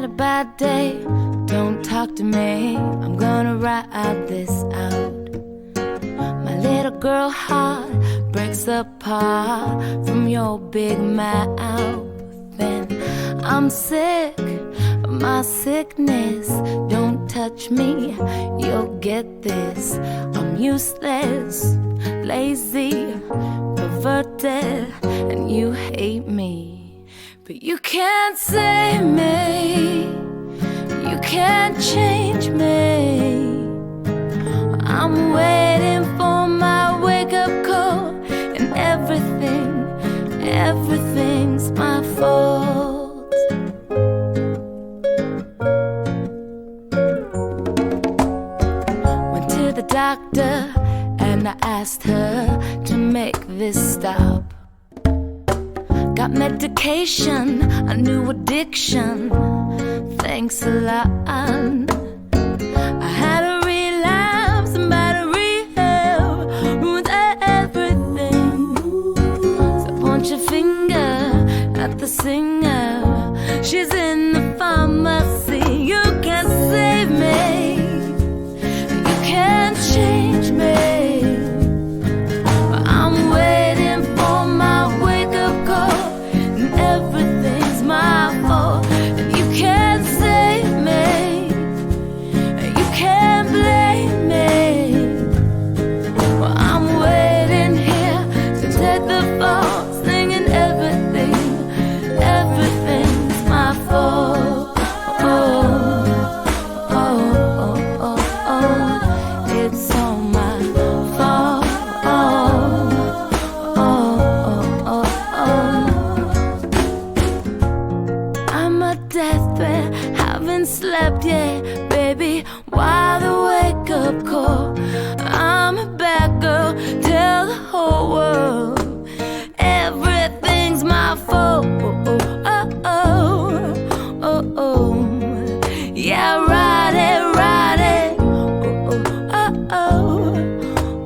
a bad day, don't talk to me, I'm gonna ride this out. My little girl heart breaks apart from your big mouth. And I'm sick of my sickness, don't touch me, you'll get this. I'm useless, lazy, perverted, and you hate me. But you can't save me, you can't change me. I'm waiting for my wake-up call, and everything's my fault. Went to the doctor and I asked her to make this stop. Got medication, a new addiction, thanks a lot. I had a relapse and battery hell ruined everything. So point your finger at the singer, she's in the pharmacy. You can't save me, you can't change me. I'm waiting for my wake-up call, and everything's my fault. And you can't save me, and you can't blame me. Well, I'm waiting here to take the fall, singing everything's my fault. Oh, oh, oh, oh, oh, it's all my fault. Oh, oh, oh, oh, oh. I'm a deathbed, haven't slept yet, baby. Why the wake-up call? I'm a bad girl, tell the whole world everything's my fault. Oh, oh, oh, oh. Yeah, ride it, ride it. Oh, oh,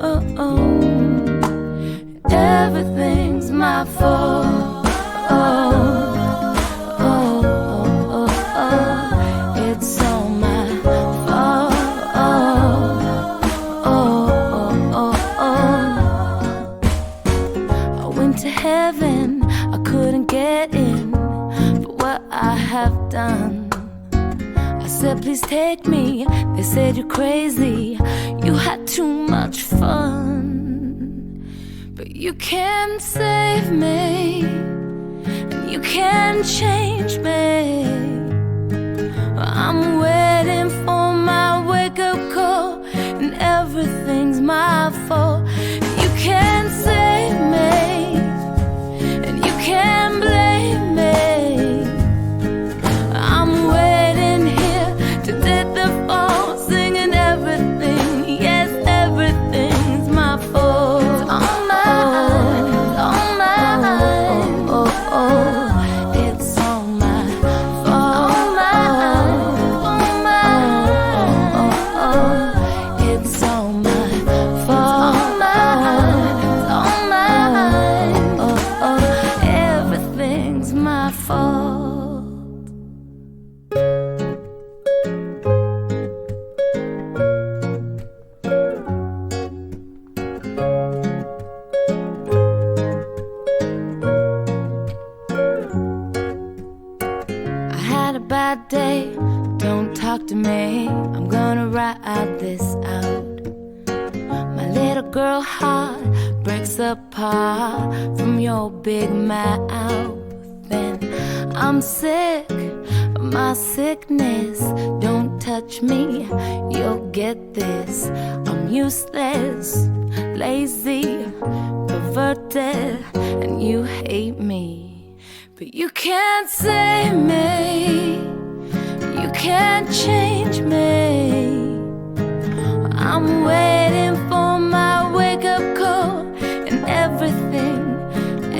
oh, oh. Everything's my fault. Oh, oh, oh, oh. It's all my fault. Oh, oh, oh. I went to heaven, I couldn't get in for what I have done. I said, please take me. They said, you're crazy, you had too much fun. But you can't save me, and you can't change me. I'm waiting for my wake-up call, and everything's my fault. You can't save me, and you can't blame me. I'm waiting here to take the fall, singing everything, yes, everything's my fault. It's all mine, it's all mine. Oh, oh, oh, it's all my fault. All mine, all mine. Oh, oh, oh, it's all my fault. It's all mine, it's all mine. Oh, oh, everything's my fault. I had a bad day, don't talk to me, I'm gonna ride this out. My little girl heart breaks apart from your big mouth. And I'm sick of my sickness, don't touch me, you'll get this. I'm useless, lazy, perverted, and you hate me. But you can't save me, you can't change me. I'm waiting for my wake-up call, and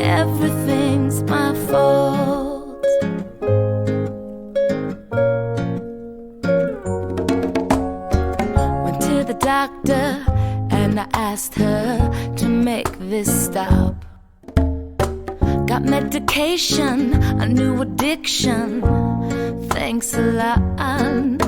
everything's my fault. Went to the doctor and I asked her to make this stop. Got medication, a new addiction, thanks Thanks a lot.